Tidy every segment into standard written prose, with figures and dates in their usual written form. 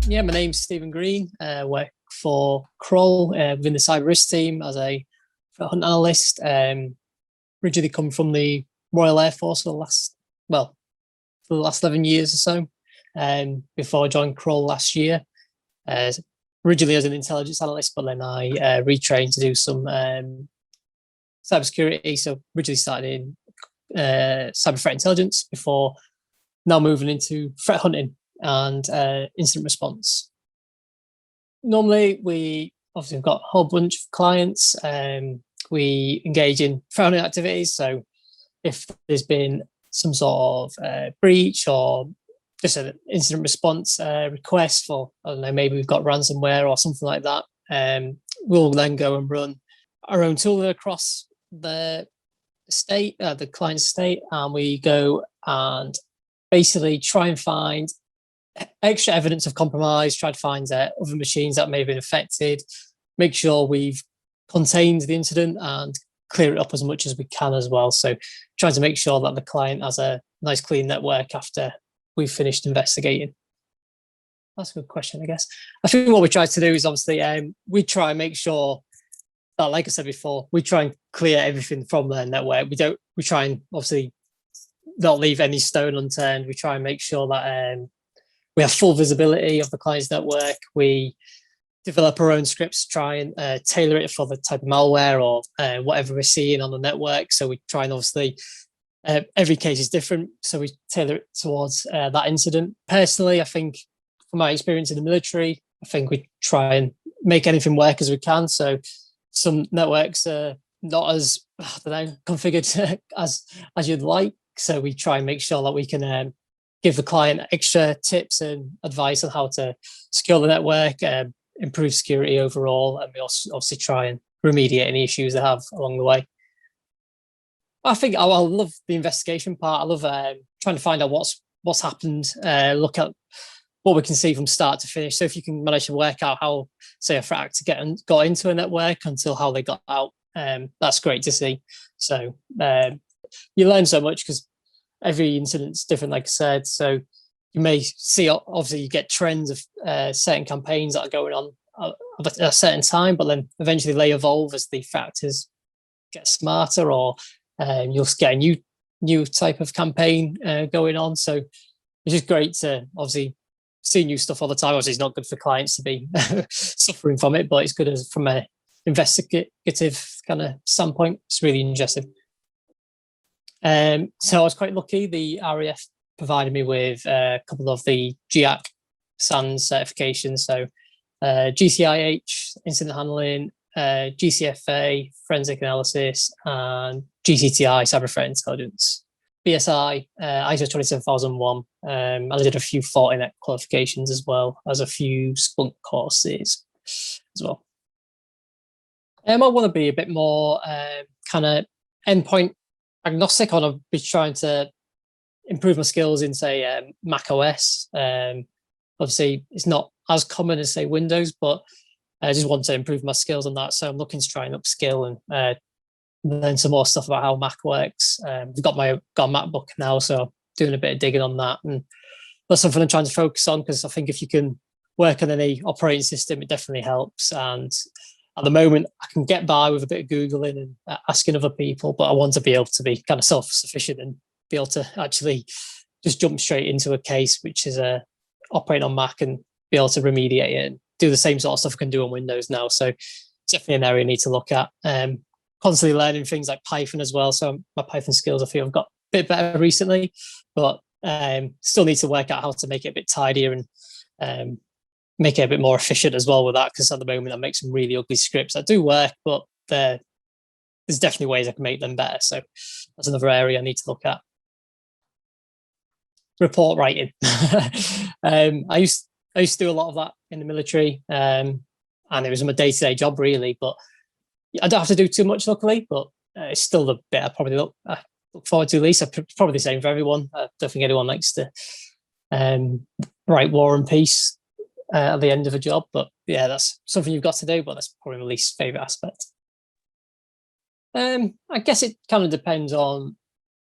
Yeah, my name's Stephen Green. Work for Kroll within the cyber risk team as a threat hunt analyst. Originally come from the Royal Air Force for the last 11 years or so. Before I joined Kroll last year, originally as an intelligence analyst, but then I retrained to do some cybersecurity. So originally started in cyber threat intelligence before now moving into threat hunting and incident response. Normally, we obviously have got a whole bunch of clients. We engage in threat hunting activities. So if there's been some sort of breach or just an incident response request for, I don't know, maybe we've got ransomware or something like that, we'll then go and run our own tool across the estate, the client's estate, and we go and basically try and find extra evidence of compromise, try to find other machines that may have been affected, make sure we've contained the incident and clear it up as much as we can as well. So trying to make sure that the client has a nice clean network after we've finished investigating. That's a good question, I guess. I think what we try to do is obviously we try and make sure that, like I said before, we try and clear everything from the network. We try and obviously not leave any stone unturned. We try and make sure that we have full visibility of the client's network. We develop our own scripts to try and tailor it for the type of malware or whatever we're seeing on the network. So we try and obviously, every case is different. So we tailor it towards that incident. Personally, I think from my experience in the military, I think we try and make anything work as we can. So some networks are not as, I don't know, configured as you'd like. So we try and make sure that we can give the client extra tips and advice on how to secure the network, improve security overall, and we also obviously try and remediate any issues they have along the way. I think I love the investigation part. I love trying to find out what's happened, look at what we can see from start to finish. So if you can manage to work out how, say, a threat actor got into a network until how they got out, that's great to see. So you learn so much because every incident's different, like I said. So you may see, obviously, you get trends of certain campaigns that are going on at a certain time, but then eventually they evolve as the factors get smarter, or you'll get a new type of campaign going on. So it's just great to obviously see new stuff all the time. Obviously, it's not good for clients to be suffering from it, but it's good from an investigative kind of standpoint. It's really interesting. So I was quite lucky. The RAF provided me with a couple of the GIAC SANS certifications. So GCIH, incident handling, GCFA, forensic analysis, and GCTI, cyber threat intelligence. BSI, ISO 27001, and I did a few Fortinet qualifications as well as a few Splunk courses as well. I want to be a bit more kind of endpoint agnostic. I want to be trying to improve my skills in, say, Mac OS. Obviously, it's not as common as, say, Windows, but I just want to improve my skills on that. So I'm looking to try and upskill and learn some more stuff about how Mac works. I've got a MacBook now, so I'm doing a bit of digging on that. And that's something I'm trying to focus on, because I think if you can work on any operating system, it definitely helps. And at the moment, I can get by with a bit of Googling and asking other people, but I want to be able to be kind of self-sufficient and be able to actually just jump straight into a case which is operating on Mac and be able to remediate it and do the same sort of stuff I can do on Windows now. So it's definitely an area I need to look at. Constantly learning things like Python as well. So my Python skills, I feel, have got a bit better recently, but still need to work out how to make it a bit tidier and make it a bit more efficient as well with that, because at the moment I make some really ugly scripts that do work, but there's definitely ways I can make them better. So that's another area I need to look at. Report writing. I used to do a lot of that in the military, and it was my day-to-day job really, but I don't have to do too much, luckily, but it's still the bit I probably look forward to least. Probably the same for everyone. I don't think anyone likes to write War and Peace at the end of a job, but yeah, that's something you've got to do, but that's probably my least favourite aspect. I guess it kind of depends on,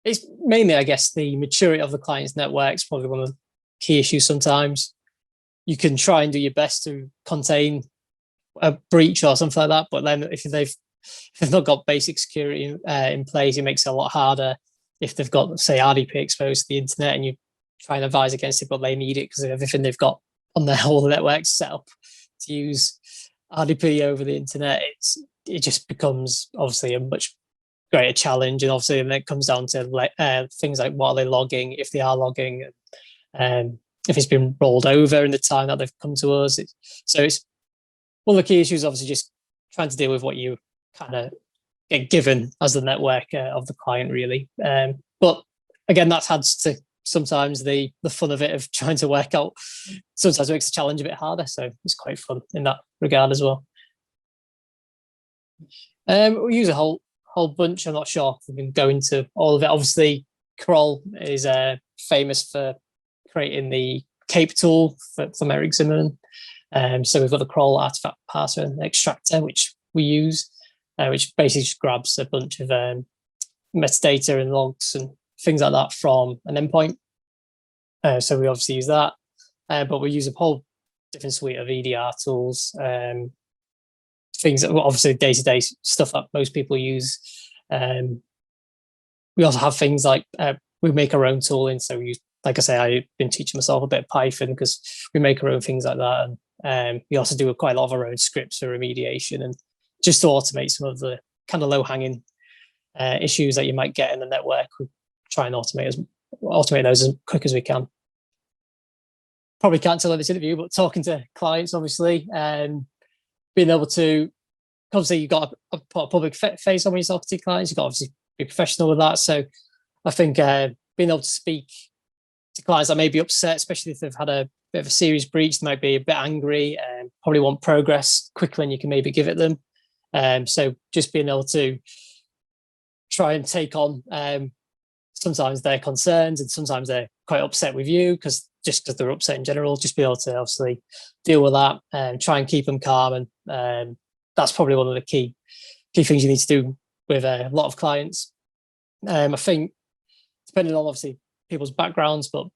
it's mainly, I guess, the maturity of the client's network is probably one of the key issues sometimes. you can try and do your best to contain a breach or something like that. But then if they've not got basic security in place, it makes it a lot harder. If they've got, say, RDP exposed to the internet and you try and advise against it, but they need it because of everything they've got on their whole network set up to use RDP over the internet, it just becomes obviously a much greater challenge. And obviously then it comes down to things like what are they logging, if they are logging, if it's been rolled over in the time that they've come to us. So it's one of the key issues, obviously, just trying to deal with what you kind of get given as the network of the client, really. But again, that adds to sometimes the fun of it, of trying to work out. Sometimes it makes the challenge a bit harder, so it's quite fun in that regard as well. We use a whole bunch. I'm not sure if we can go into all of it. Obviously, Kroll is famous for creating the cape tool from Eric Zimmerman. So we've got the Kroll artifact parser and extractor, which we use, which basically just grabs a bunch of metadata and logs and things like that from an endpoint. So we obviously use that, but we use a whole different suite of EDR tools, things that obviously day-to-day stuff that most people use. We also have things like we make our own tooling. So we use, like I say, I've been teaching myself a bit of Python because we make our own things like that. And we also do quite a lot of our own scripts for remediation and just to automate some of the kind of low-hanging issues that you might get in the network. We try and automate those as quick as we can. Probably can't tell in this interview, but talking to clients, obviously, being able to, obviously, you've got to put a public face on when you're talking to clients. You've got to obviously be professional with that. So I think being able to speak to clients that may be upset, especially if they've had a bit of a serious breach, they might be a bit angry and probably want progress quicker than you can maybe give it them. So just being able to try and take on sometimes their concerns, and sometimes they're quite upset with you because they're upset in general. Just be able to obviously deal with that and try and keep them calm. And that's probably one of the key things you need to do with a lot of clients. I think depending on obviously people's backgrounds, but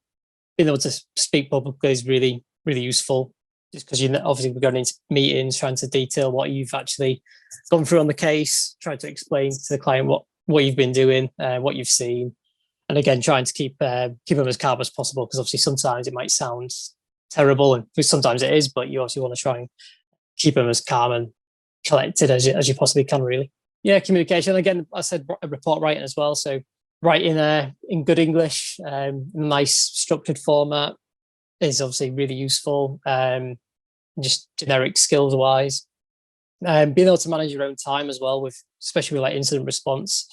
being able to speak publicly is really, really useful. Just because obviously we're going into meetings, trying to detail what you've actually gone through on the case, trying to explain to the client what you've been doing, what you've seen. And again, trying to keep them as calm as possible, because obviously sometimes it might sound terrible, and sometimes it is, but you obviously want to try and keep them as calm and collected as you possibly can, really. Yeah, communication. Again, I said report writing as well. So writing in good English, in a nice structured format is obviously really useful. Just generic skills wise, being able to manage your own time as well, especially with like incident response.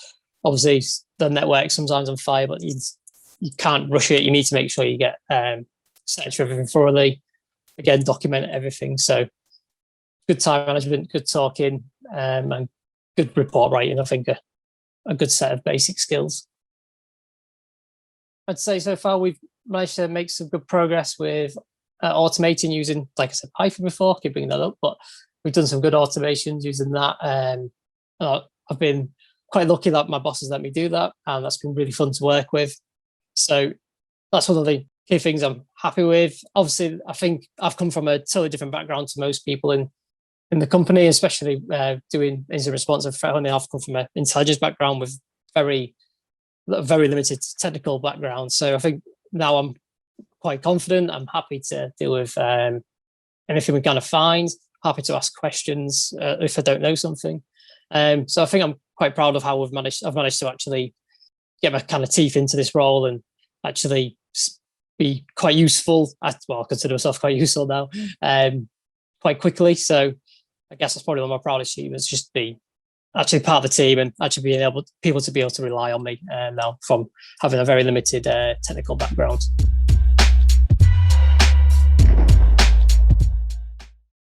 Obviously, the network sometimes on fire, but you can't rush it. You need to make sure you get search everything thoroughly. Again, document everything. So good time management, good talking, and good report writing. I think a good set of basic skills. I'd say so far we've managed to make some good progress with automating using, like I said, Python before. Keep bringing that up, but we've done some good automations using that. I've been quite lucky that my bosses let me do that, and that's been really fun to work with. So that's one of the key things I'm happy with. Obviously, I think I've come from a totally different background to most people in the company, especially doing incident response and threat hunting. I've come from an intelligence background with very limited technical background. So I think now I'm quite confident. I'm happy to deal with anything we kind of find. Happy to ask questions if I don't know something. So I think I'm quite proud of how I've managed to actually get my kind of teeth into this role and actually be quite useful. I consider myself quite useful now, quite quickly. So I guess that's probably one of my proudest achievements, just be actually part of the team and actually being people to be able to rely on me now from having a very limited technical background.